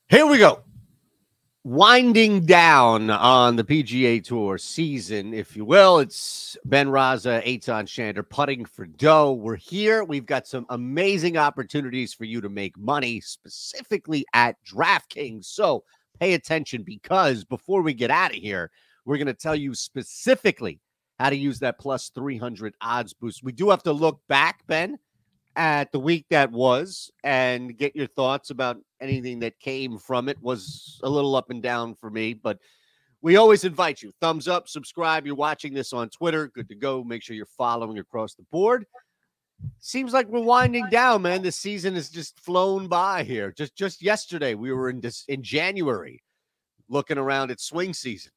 Here we go. Winding down on the PGA Tour season, if you will. It's Ben Rasa, Eytan, Shander, putting for dough. We're here. We've got some amazing opportunities for you to make money, specifically at DraftKings. So pay attention, because before we get out of here, we're going to tell you specifically how to use that plus 300 odds boost. We do have to look back, Ben, at the week that was and get your thoughts about anything that came from it. Was a little up and down for me, but we always invite you. Thumbs up, subscribe. You're watching this on Twitter. Good to go. Make sure you're following across the board. Seems like we're winding down, man. The season has just flown by here. Just yesterday, we were in January looking around at swing season.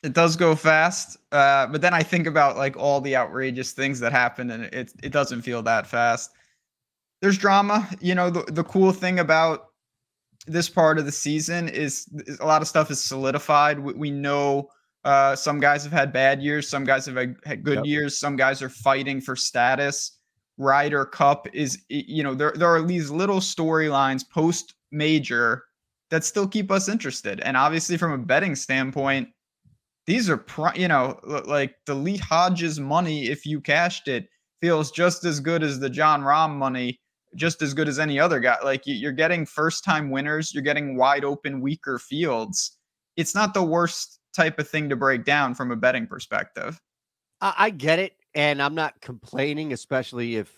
It does go fast, but then I think about like all the outrageous things that happen, and it doesn't feel that fast. There's drama. You know, the cool thing about this part of the season is a lot of stuff is solidified. We know some guys have had bad years. Some guys have had good years. Some guys are fighting for status. Ryder Cup is, you know, there are these little storylines post-major that still keep us interested. And obviously from a betting standpoint, these are, like the Lee Hodges money, if you cashed it, feels just as good as the John Rahm money, just as good as any other guy. Like you're getting first-time winners. You're getting wide open, weaker fields. It's not the worst type of thing to break down from a betting perspective. I get it, and I'm not complaining, especially if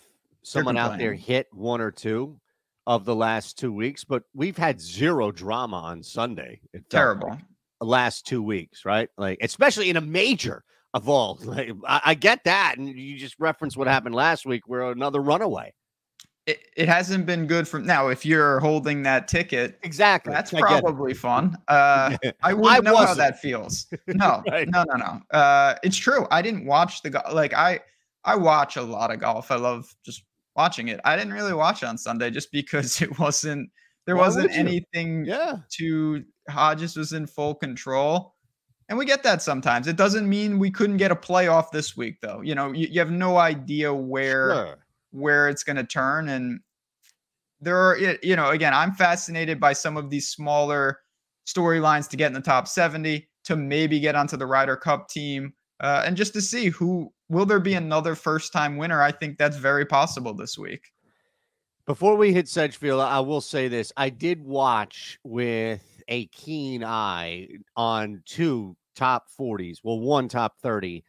someone out there hit one or two of the last 2 weeks. But we've had zero drama on Sunday. Terrible. The last 2 weeks, right? Like, especially in a major of all. Like, I get that, and you just referenced what happened last week, where another runaway. It hasn't been good from now. If you're holding that ticket, exactly, that's probably fun. I wouldn't know how that feels. No, right. No. It's true. I didn't watch I watch a lot of golf. I love just watching it. I didn't really watch on Sunday just because there wasn't anything to. Hodges was in full control, and we get that sometimes. It doesn't mean we couldn't get a playoff this week, though. You know, you have no idea where it's going to turn. And there are, you know, again, I'm fascinated by some of these smaller storylines to get in the top 70, to maybe get onto the Ryder Cup team, and just to see will there be another first-time winner. I think that's very possible this week. Before we hit Sedgefield, I will say this. I did watch with a keen eye on two top 40s. Well, one top 30.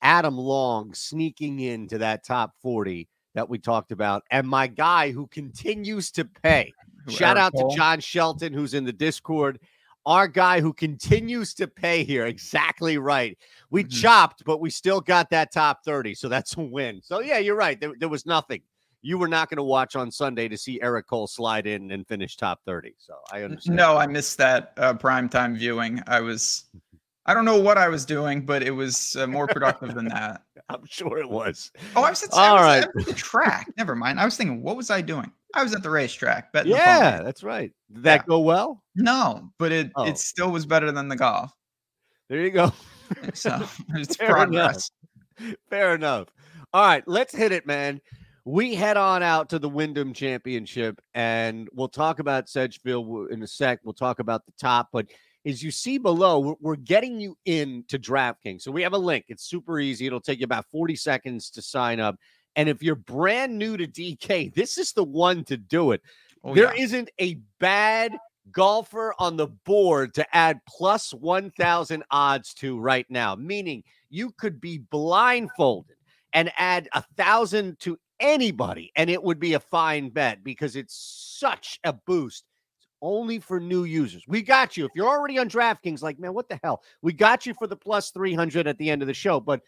Adam Long sneaking into that top 40 that we talked about. And my guy who continues to pay. Shout out to John Shelton, who's in the Discord. Our guy who continues to pay here. Exactly right. We chopped, but we still got that top 30. So that's a win. So, yeah, you're right. There was nothing. You were not going to watch on Sunday to see Eric Cole slide in and finish top 30. So I understand. No, I missed that primetime viewing. I don't know what I was doing, but it was more productive than that. I'm sure it was. Oh, I was at the track. Never mind. I was thinking, what was I doing? I was at the racetrack. Yeah, that's right. Did that go well? No, but it still was better than the golf. There you go. So it's progress. Fair enough. All right, let's hit it, man. We head on out to the Wyndham Championship, and we'll talk about Sedgefield in a sec. We'll talk about the top, but as you see below, we're getting you into DraftKings. So we have a link. It's super easy. It'll take you about 40 seconds to sign up. And if you're brand new to DK, this is the one to do it. There isn't a bad golfer on the board to add plus 1,000 odds to right now, meaning you could be blindfolded and add 1,000 to anybody, and it would be a fine bet because it's such a boost. It's only for new users. We got you. If you're already on DraftKings, like, man, what the hell? We got you for the plus 300 at the end of the show. But,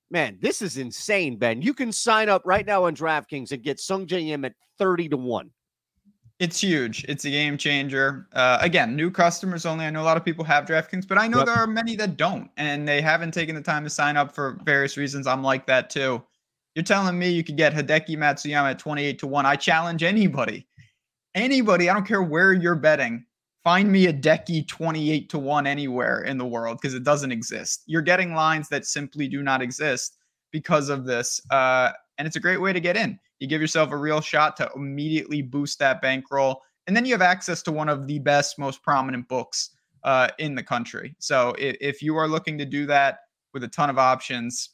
man, this is insane, Ben. You can sign up right now on DraftKings and get Sung J M at 30-1. It's huge. It's a game changer. Again, new customers only. I know a lot of people have DraftKings, but I know there are many that don't, and they haven't taken the time to sign up for various reasons. I'm like that too. You're telling me you could get Hideki Matsuyama at 28-1. I challenge anybody. Anybody, I don't care where you're betting. Find me a Hideki 28-1 anywhere in the world, because it doesn't exist. You're getting lines that simply do not exist because of this. And it's a great way to get in. You give yourself a real shot to immediately boost that bankroll, And then you have access to one of the best, most prominent books in the country. So if you are looking to do that with a ton of options,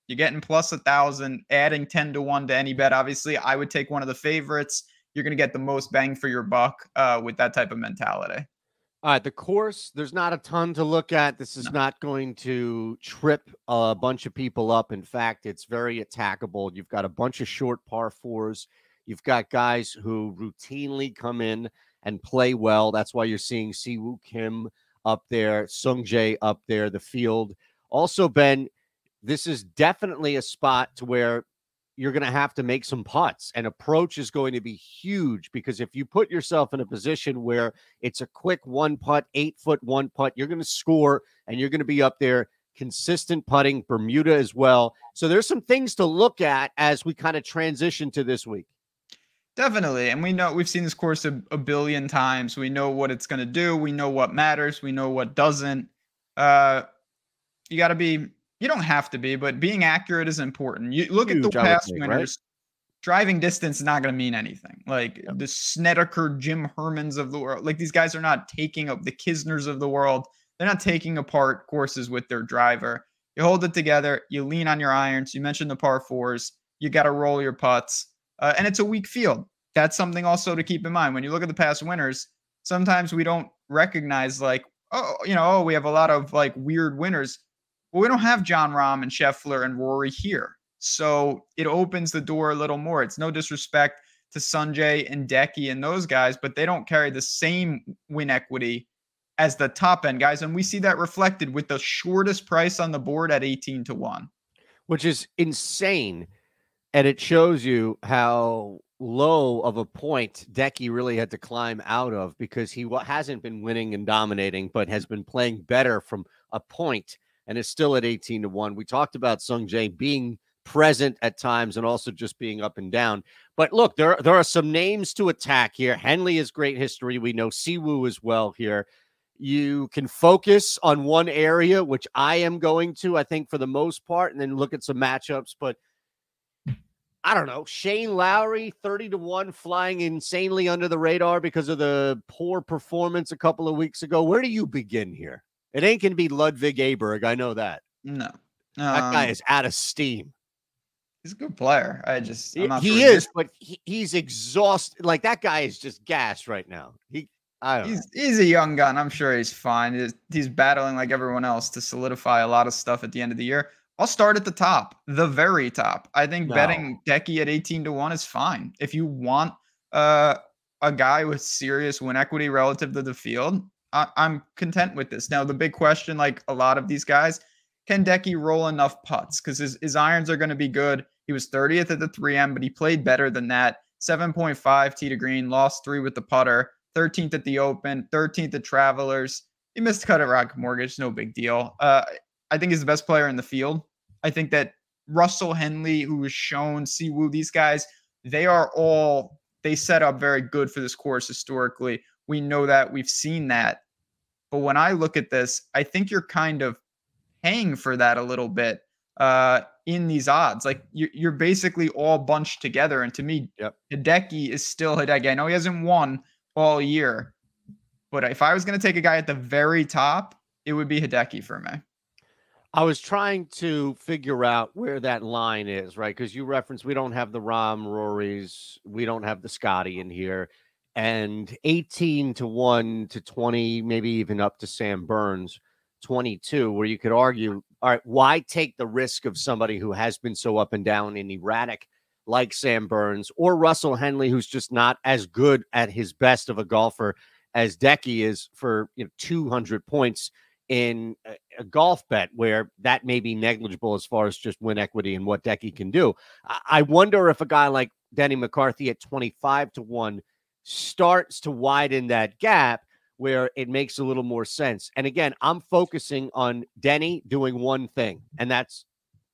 you're getting plus 1,000, adding 10 to 1 to any bet. Obviously, I would take one of the favorites. You're going to get the most bang for your buck with that type of mentality. All right, the course, there's not a ton to look at. This is No. not going to trip a bunch of people up. In fact, it's very attackable. You've got a bunch of short par fours. You've got guys who routinely come in and play well. That's why you're seeing Siwoo Kim up there, Sung Jae up there, the field. Also, Ben, this is definitely a spot to where you're going to have to make some putts, and approach is going to be huge, because if you put yourself in a position where it's a quick one putt, 8-foot one putt, you're going to score and you're going to be up there consistent putting, Bermuda as well. So there's some things to look at as we kind of transition to this week. Definitely. And we've seen this course a billion times. We know what it's going to do. We know what matters. We know what doesn't. You got to be, you don't have to be, but being accurate is important. You look at the past winners. Right? Driving distance is not going to mean anything. Like the Snedeker, Jim Hermans of the world. Like these guys are not taking up the Kisners of the world. They're not taking apart courses with their driver. You hold it together. You lean on your irons. You mentioned the par fours. You got to roll your putts. And it's a weak field. That's something also to keep in mind. When you look at the past winners, sometimes we don't recognize like, we have a lot of like weird winners. Well, we don't have Jon Rahm and Scheffler and Rory here. So it opens the door a little more. It's no disrespect to Sanjay and Decky and those guys, but they don't carry the same win equity as the top end guys. And we see that reflected with the shortest price on the board at 18 to 1. Which is insane. And it shows you how low of a point Decky really had to climb out of, because he hasn't been winning and dominating, but has been playing better from a point and is still at 18 to 1. We talked about Sung Jae being present at times and also just being up and down. But look, there are some names to attack here. Henley has great history. We know Siwoo as well here. You can focus on one area, which I am going to, I think, for the most part, and then look at some matchups. But I don't know, Shane Lowry, 30 to 1, flying insanely under the radar because of the poor performance a couple of weeks ago. Where do you begin here? It ain't going to be Ludwig Aberg. I know that. No. That guy is out of steam. He's a good player. He is, but he's exhausted. Like, that guy is just gassed right now. He's a young gun. I'm sure he's fine. He's battling like everyone else to solidify a lot of stuff at the end of the year. I'll start at the top, the very top. I think betting Decky at 18 to 1 is fine. If you want a guy with serious win equity relative to the field, I'm content with this. Now, the big question, like a lot of these guys, can Decky roll enough putts? Because his irons are going to be good. He was 30th at the 3M, but he played better than that. 7.5 tee to green, lost 3 with the putter, 13th at the Open, 13th at Travelers. He missed the cut at Rocket Mortgage, no big deal. I think he's the best player in the field. I think that Russell Henley, who was shown, Siwoo, these guys, they set up very good for this course historically. We know that. We've seen that. But when I look at this, I think you're kind of paying for that a little bit in these odds. Like you're basically all bunched together. And to me, Hideki is still Hideki. I know he hasn't won all year, but if I was going to take a guy at the very top, it would be Hideki for me. I was trying to figure out where that line is, right? Because you referenced we don't have the Rahm, Rorys, we don't have the Scotty in here. And 18 to 1 to 20, maybe even up to Sam Burns, 22, where you could argue, all right, why take the risk of somebody who has been so up and down and erratic like Sam Burns, or Russell Henley, who's just not as good at his best of a golfer as Decky is, for 200 points in a golf bet, where that may be negligible as far as just win equity and what Decky can do. I wonder if a guy like Denny McCarthy at 25 to 1 starts to widen that gap where it makes a little more sense. And again, I'm focusing on Denny doing one thing, and that's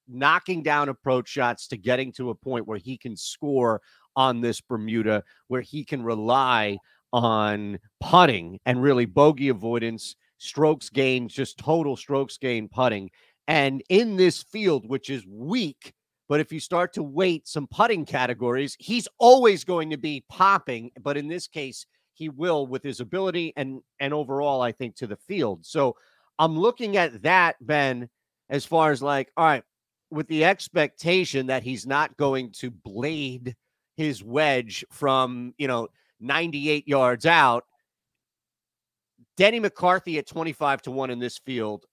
knocking down approach shots to getting to a point where he can score on this Bermuda, where he can rely on putting and really bogey avoidance, strokes gained, just total strokes gained putting. And in this field, which is weak, but if you start to weight some putting categories, he's always going to be popping. But in this case, he will with his ability and overall, I think, to the field. So I'm looking at that, Ben, as far as like, all right, with the expectation that he's not going to blade his wedge from, 98 yards out. Denny McCarthy at 25-1 in this field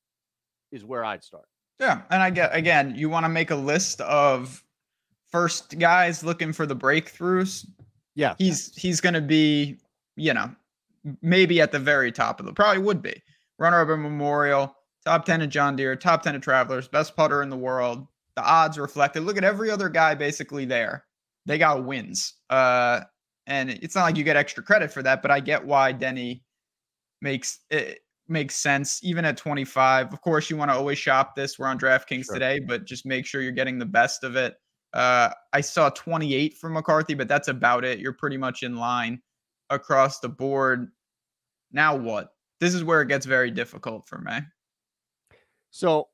is where I'd start. Yeah. And I get, again, you want to make a list of first guys looking for the breakthroughs. Yeah. He's going to be, maybe at the very top of probably would be runner-up at Memorial, top 10 at John Deere, top 10 at Travelers, best putter in the world. The odds reflected. Look at every other guy basically there. They got wins. And it's not like you get extra credit for that, but I get why Denny makes sense even at 25. Of course, you want to always shop this. We're on DraftKings today, but just make sure you're getting the best of it. I saw 28 from McCarthy, but that's about it. You're pretty much in line across the board. Now what? This is where it gets very difficult for me. So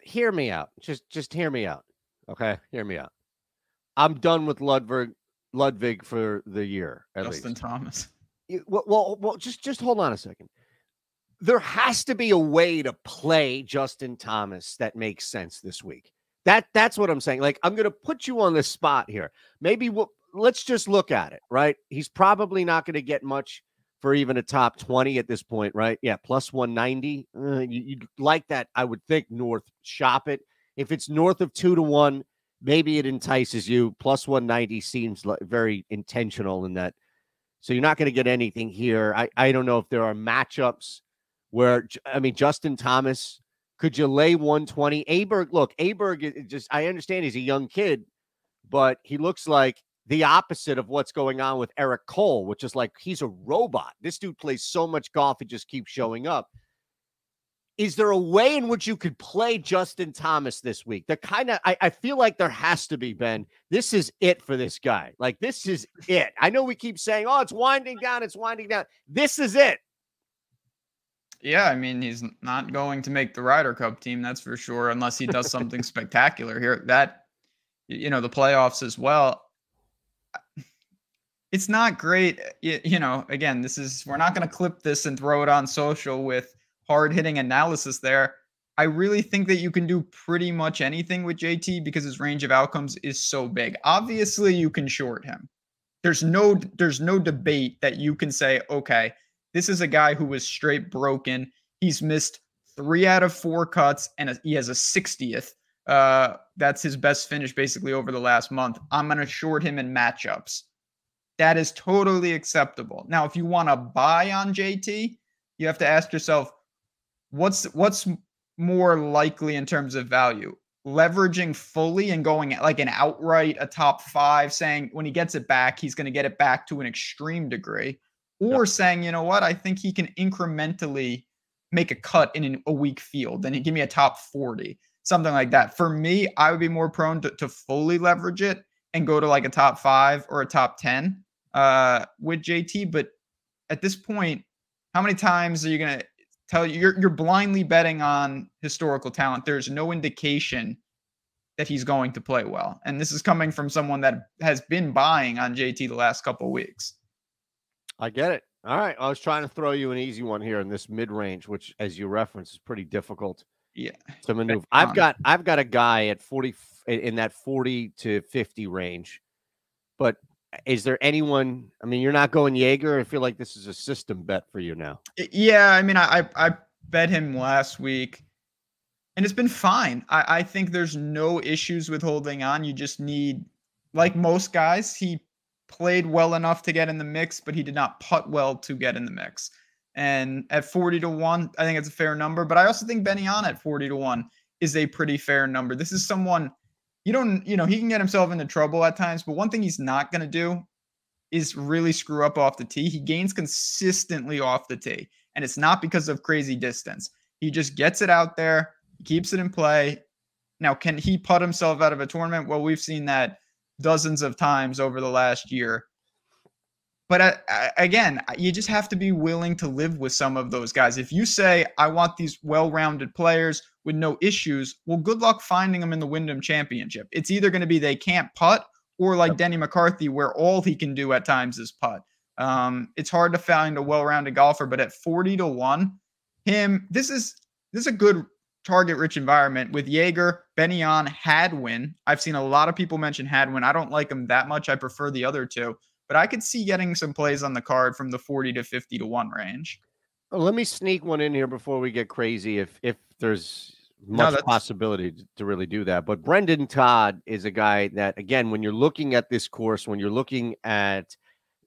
hear me out. Just hear me out. Okay? Hear me out. I'm done with Ludwig for the year. Justin Thomas. Well, just hold on a second. There has to be a way to play Justin Thomas that makes sense this week. That's what I'm saying. Like, I'm going to put you on the spot here. Maybe let's just look at it, right? He's probably not going to get much for even a top 20 at this point, right? Yeah, plus 190. You'd like that, I would think, north. Shop it. If it's north of 2-1, maybe it entices you. Plus 190 seems very intentional in that. So you're not going to get anything here. I don't know if there are matchups where, Justin Thomas, could you lay 120? Aberg, I understand he's a young kid, but he looks like the opposite of what's going on with Eric Cole, which is like he's a robot. This dude plays so much golf, it just keeps showing up. Is there a way in which you could play Justin Thomas this week? I feel like there has to be, Ben. This is it for this guy. Like, this is it. I know we keep saying, oh, it's winding down. This is it. Yeah, he's not going to make the Ryder Cup team, that's for sure, unless he does something spectacular here. That, the playoffs as well. It's not great. Again, we're not going to clip this and throw it on social with hard-hitting analysis there. I really think that you can do pretty much anything with JT because his range of outcomes is so big. Obviously, you can short him. There's no debate that you can say, okay, this is a guy who was straight broken. He's missed 3 out of 4 cuts, and he has a 60th. That's his best finish basically over the last month. I'm going to short him in matchups. That is totally acceptable. Now, if you want to buy on JT, you have to ask yourself, what's more likely in terms of value? Leveraging fully and going like an outright, a top 5, saying when he gets it back, he's going to get it back to an extreme degree. Or saying, you know what, I think he can incrementally make a cut in a weak field. Then give me a top 40, something like that. For me, I would be more prone to fully leverage it and go to like a top 5 or a top 10 with JT. But at this point, how many times are you going to tell you're blindly betting on historical talent? There's no indication that he's going to play well. And this is coming from someone that has been buying on JT the last couple of weeks. I get it. All right. I was trying to throw you an easy one here in this mid-range, which, as you reference, is pretty difficult to maneuver. I've got a guy at 40 in that 40 to 50 range. But is there anyone? You're not going Jaeger. I feel like this is a system bet for you now. Yeah, I bet him last week, and it's been fine. I think there's no issues with holding on. You just need, like most guys, he played well enough to get in the mix, but he did not putt well to get in the mix. And at 40-1, I think it's a fair number. But I also think Benny On at 40-1 is a pretty fair number. This is someone he can get himself into trouble at times, but one thing he's not going to do is really screw up off the tee. He gains consistently off the tee, and it's not because of crazy distance. He just gets it out there, he keeps it in play. Now, can he putt himself out of a tournament? Well, we've seen that dozens of times over the last year. But again, you just have to be willing to live with some of those guys. If you say, I want these well-rounded players with no issues, well, good luck finding them in the Wyndham Championship. It's either going to be they can't putt or like Denny McCarthy, where all he can do at times is putt. It's hard to find a well-rounded golfer, but at 40-1, this is a good target-rich environment with Jaeger, Benyon, Hadwin. I've seen a lot of people mention Hadwin. I don't like him that much. I prefer the other two, but I could see getting some plays on the card from the 40 to 50-1 range. Let me sneak one in here before we get crazy, if there's much possibility to really do that. But Brendan Todd is a guy that, again, when you're looking at this course, when you're looking at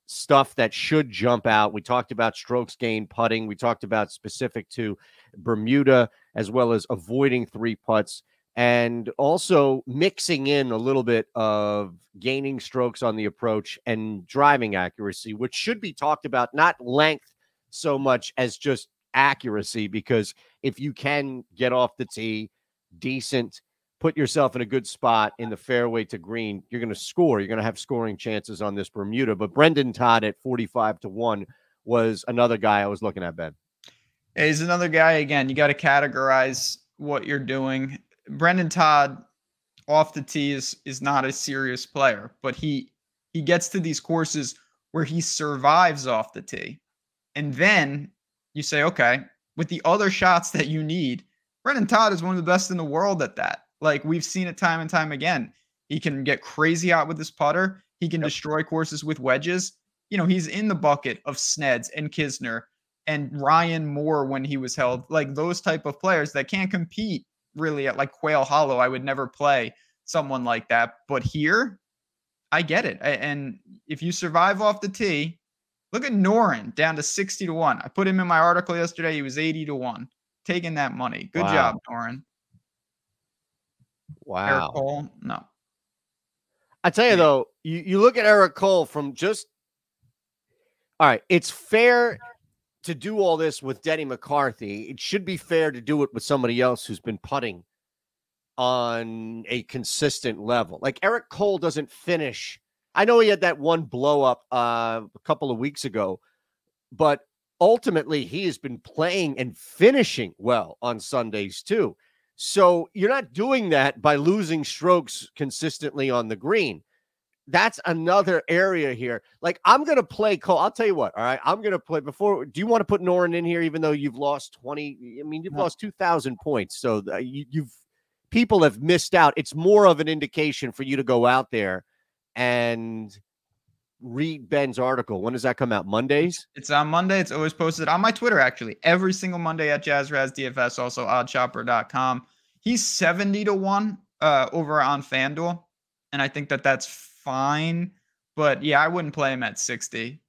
stuff that should jump out, we talked about strokes gained, putting. We talked about specific to Bermuda, as well as avoiding 3 putts, and also mixing in a little bit of gaining strokes on the approach and driving accuracy, which should be talked about, not length so much as just accuracy, because if you can get off the tee decent, put yourself in a good spot in the fairway to green, you're going to score. You're going to have scoring chances on this Bermuda. But Brendan Todd at 45-1 was another guy I was looking at, Ben. Yeah, he's another guy. Again, you got to categorize what you're doing. Brendan Todd off the tee is not a serious player, but he gets to these courses where he survives off the tee. And then you say, okay, with the other shots that you need, Brendan Todd is one of the best in the world at that. Like, we've seen it time and time again. He can get crazy out with his putter. He can destroy courses with wedges. You know, he's in the bucket of Sneds and Kisner and Ryan Moore when he was held. Like, those type of players that can't compete really at like Quail Hollow. I would never play someone like that. But here, I get it. And if you survive off the tee, look at Noren down to 60-1. I put him in my article yesterday. He was 80-1. Taking that money. Good job, Noren. Wow. Eric Cole, no. I tell you, though, you look at Eric Cole from just – all right, it's fair to do all this with Denny McCarthy. It should be fair to do it with somebody else who's been putting on a consistent level. Like, Eric Cole doesn't finish. I know he had that one blow-up a couple of weeks ago, but ultimately he has been playing and finishing well on Sundays too. So you're not doing that by losing strokes consistently on the green. That's another area here. Like, I'm going to play Cole. I'll tell you what, all right? I'm going to play before. Do you want to put Noren in here, even though you've lost 20? I mean, you've lost 2,000 points. So people have missed out. It's more of an indication for you to go out there and read Ben's article. When does that come out? Mondays? It's on Monday. It's always posted on my Twitter, actually. Every single Monday at JazzRazDFS, also oddshopper.com. He's 70-1 over on FanDuel, and I think that's fine. But, yeah, I wouldn't play him at 60.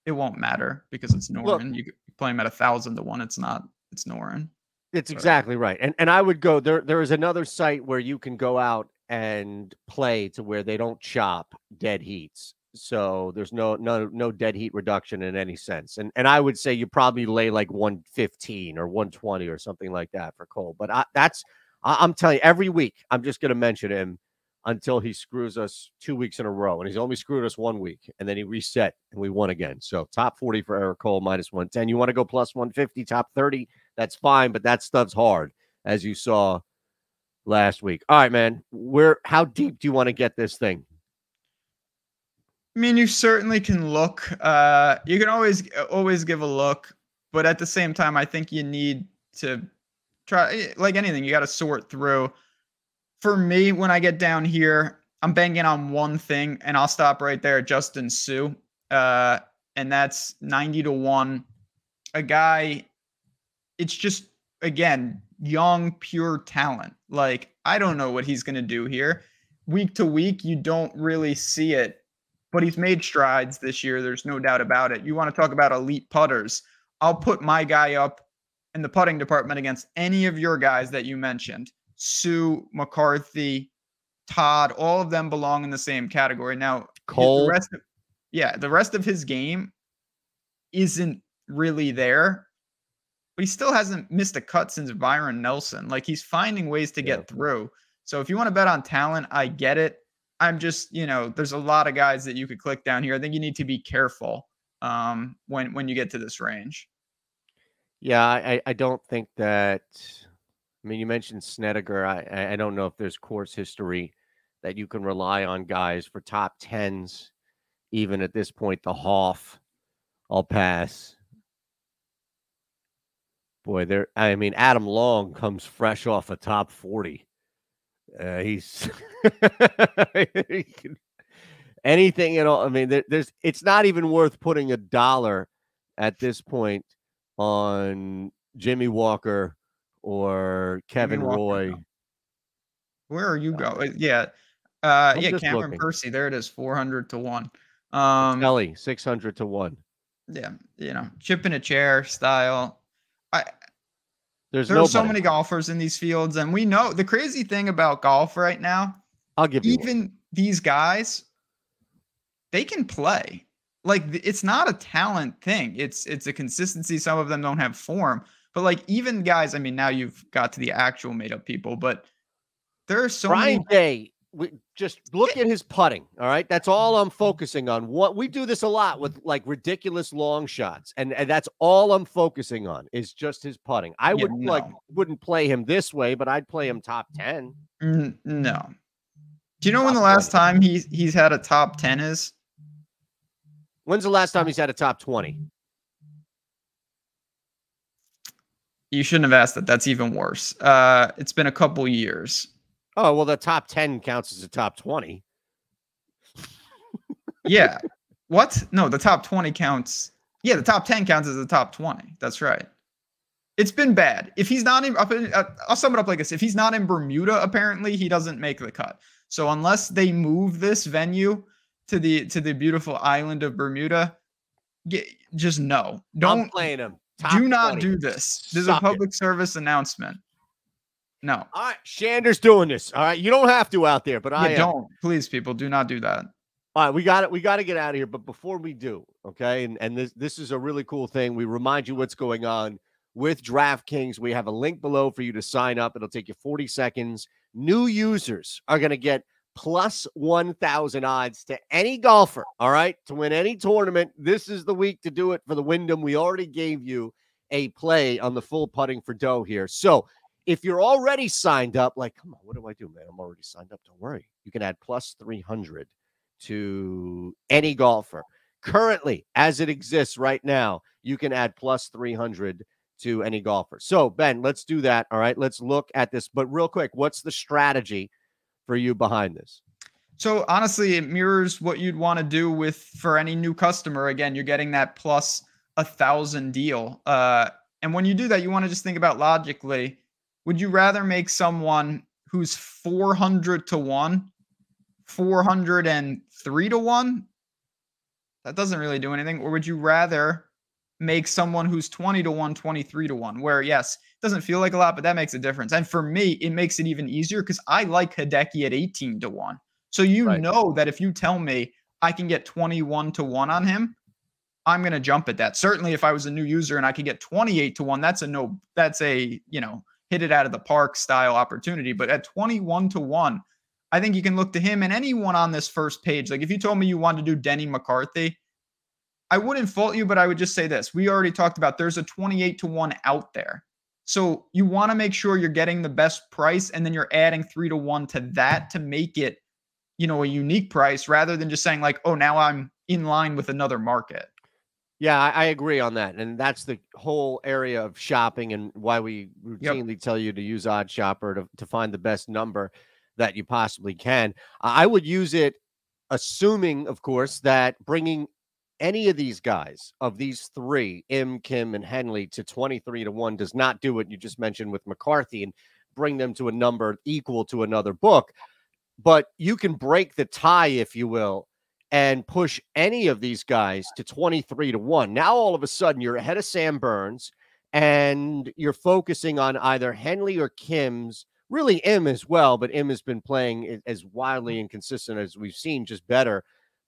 It won't matter because it's Noren. Look, you play him at 1,000-1. It's not. It's Noren. It's exactly right. And I would go there. There is another site where you can go out and play to where they don't chop dead heats. So there's no dead heat reduction in any sense. And I would say you probably lay like 115 or 120 or something like that for Cole. But I'm telling you, every week I'm just going to mention him until he screws us 2 weeks in a row. And he's only screwed us 1 week. And then he reset and we won again. So top 40 for Eric Cole, -110. You want to go plus 150, top 30? That's fine. But that stuff's hard, as you saw last week. All right, man. How deep do you want to get this thing? I mean, you certainly can look. You can always give a look, but at the same time, I think you need to try. Like anything, you got to sort through. For me, when I get down here, I'm banging on one thing, and I'll stop right there. Justin Sue, and that's 90-1. A guy. It's just, again, young, pure talent. Like, I don't know what he's going to do here. Week to week, you don't really see it. But he's made strides this year. There's no doubt about it. You want to talk about elite putters. I'll put my guy up in the putting department against any of your guys that you mentioned. Sue, McCarthy, Todd, all of them belong in the same category. Now, Cole. The rest of his game isn't really there. But he still hasn't missed a cut since Byron Nelson. Like, he's finding ways to get through. So if you want to bet on talent, I get it. I'm just, there's a lot of guys that you could click down here. I think you need to be careful when you get to this range. Yeah, I don't think that. I mean, you mentioned Snedeker. I don't know if there's course history that you can rely on guys for top tens, even at this point. The Hoff, I'll pass. Boy, I mean, Adam Long comes fresh off a top 40. He's he can, anything at all. I mean, it's not even worth putting $1 at this point on Jimmy Walker or Jimmy Kevin Walker, Roy. no. Where are you going? Yeah. I'm Yeah, just Cameron looking. Percy. There it is, 400 to 1. Kelly, 600 to 1. Yeah, chip in a chair style. I There's There are so nobody. many golfers in these fields, and we know the crazy thing about golf right now, I'll give you one. even these guys, they can play. Like, it's not a talent thing. It's a consistency. Some of them don't have form. But like, even guys, I mean, now you've got to the actual made up people, but there are so Brian many. Day, just look at his putting. All right, that's all I'm focusing on. What we do this a lot with, like, ridiculous long shots, and that's all I'm focusing on is just his putting. I Yeah, wouldn't play him this way, but I'd play him top 10. No. Do you know when the last time he's had a top 10 is? When's the last time he's had a top 20? You shouldn't have asked that. That's even worse. It's been a couple years. Oh, well, the top 10 counts as a top 20. Yeah. What? No, the top 20 counts. Yeah, the top 10 counts as the top 20. That's right. It's been bad. If he's not in, I'll sum it up like this. If he's not in Bermuda, apparently he doesn't make the cut. So unless they move this venue to the beautiful island of Bermuda, just no. I'm playing him. Do not do this. This is a public service announcement. No. All right, Shander's doing this. All right, you don't have to out there, but I don't. Please, people, do not do that. All right, we got to get out of here. But before we do, okay, and this is a really cool thing. We remind you what's going on with DraftKings. We have a link below for you to sign up. It'll take you 40 seconds. New users are going to get plus 1,000 odds to any golfer, all right, to win any tournament. This is the week to do it for the Wyndham. We already gave you a play on the full putting for dough here. So if you're already signed up, like, come on, what do I do, man? I'm already signed up. Don't worry. You can add plus 300 to any golfer. Currently, as it exists right now, you can add plus 300 to any golfer. So, Ben, let's do that. All right, let's look at this. But real quick, what's the strategy for you behind this? So honestly, it mirrors what you'd want to do for any new customer. Again, you're getting that plus 1,000 deal. And when you do that, you want to just think about logically, would you rather make someone who's 400 to 1, 403 to 1? That doesn't really do anything. Or would you rather make someone who's 20 to 1, 23 to 1, where, yes, it doesn't feel like a lot, but that makes a difference. And for me, it makes it even easier because I like Hideki at 18 to 1. So know that if you tell me I can get 21 to 1 on him, I'm going to jump at that. Certainly if I was a new user and I could get 28 to 1, that's a hit it out of the park style opportunity. But at 21 to 1, I think you can look to him and anyone on this first page. Like if you told me you wanted to do Denny McCarthy, I wouldn't fault you, but I would just say this. We already talked about there's a 28 to 1 out there. So you want to make sure you're getting the best price and then you're adding 3 to 1 to that to make it, a unique price rather than just saying like, oh, now I'm in line with another market. Yeah, I agree on that. And that's the whole area of shopping and why we routinely tell you to use Odd Shopper to find the best number that you possibly can. I would use it assuming, of course, that bringing any of these guys, of these three, Kim, and Henley, to 23 to 1 does not do what you just mentioned with McCarthy and bring them to a number equal to another book. But you can break the tie, if you will, and push any of these guys to 23 to 1. Now, all of a sudden, you're ahead of Sam Burns, and you're focusing on either Henley or Kim's, really Im as well, but Im has been playing as wildly inconsistent as we've seen, just better.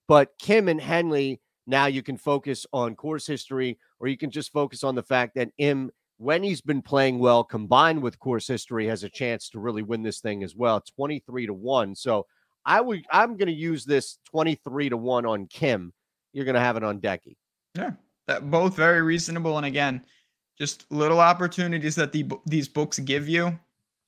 But Kim and Henley, now you can focus on course history, or you can just focus on the fact that Im, when he's been playing well, combined with course history, has a chance to really win this thing as well, 23 to 1. So I'm going to use this 23 to 1 on Kim. You're going to have it on Decky. Yeah, that both very reasonable. And again, just little opportunities that these books give you.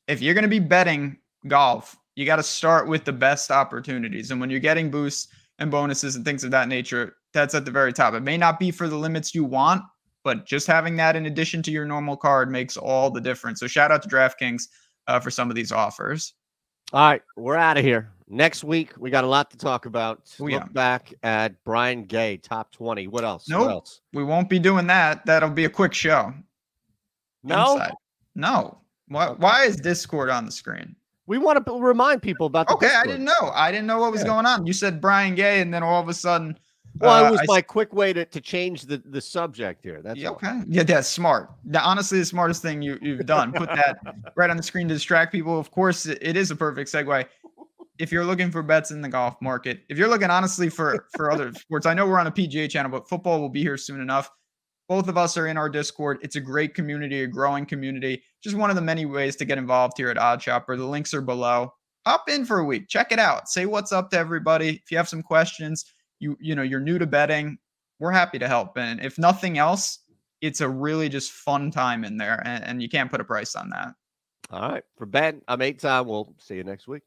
If you're going to be betting golf, you got to start with the best opportunities. And when you're getting boosts, and bonuses and things of that nature. That's at the very top. It may not be for the limits you want, but just having that in addition to your normal card makes all the difference. So shout out to DraftKings for some of these offers. All right, we're out of here. Next week, we got a lot to talk about. Look back at Brian Gay, top 20. What else? Nope, what else? We won't be doing that. That'll be a quick show. No? Inside. No. Why is Discord on the screen? We want to remind people about the Discord. I didn't know what was going on. You said Brian Gay, and then all of a sudden... Well, it was my quick way to change the subject here. That's okay. Yeah, that's smart. Now, honestly, the smartest thing you've done. Put that right on the screen to distract people. Of course, it is a perfect segue. If you're looking for bets in the golf market, if you're looking honestly for other sports, I know we're on a PGA channel, but football will be here soon enough. Both of us are in our Discord. It's a great community, a growing community. Just one of the many ways to get involved here at Odd Shopper. The links are below. Hop in for a week. Check it out. Say what's up to everybody. If you have some questions, you're new to betting, we're happy to help. And if nothing else, it's a really just fun time in there, and you can't put a price on that. All right. For Ben, I'm Eytan. We'll see you next week.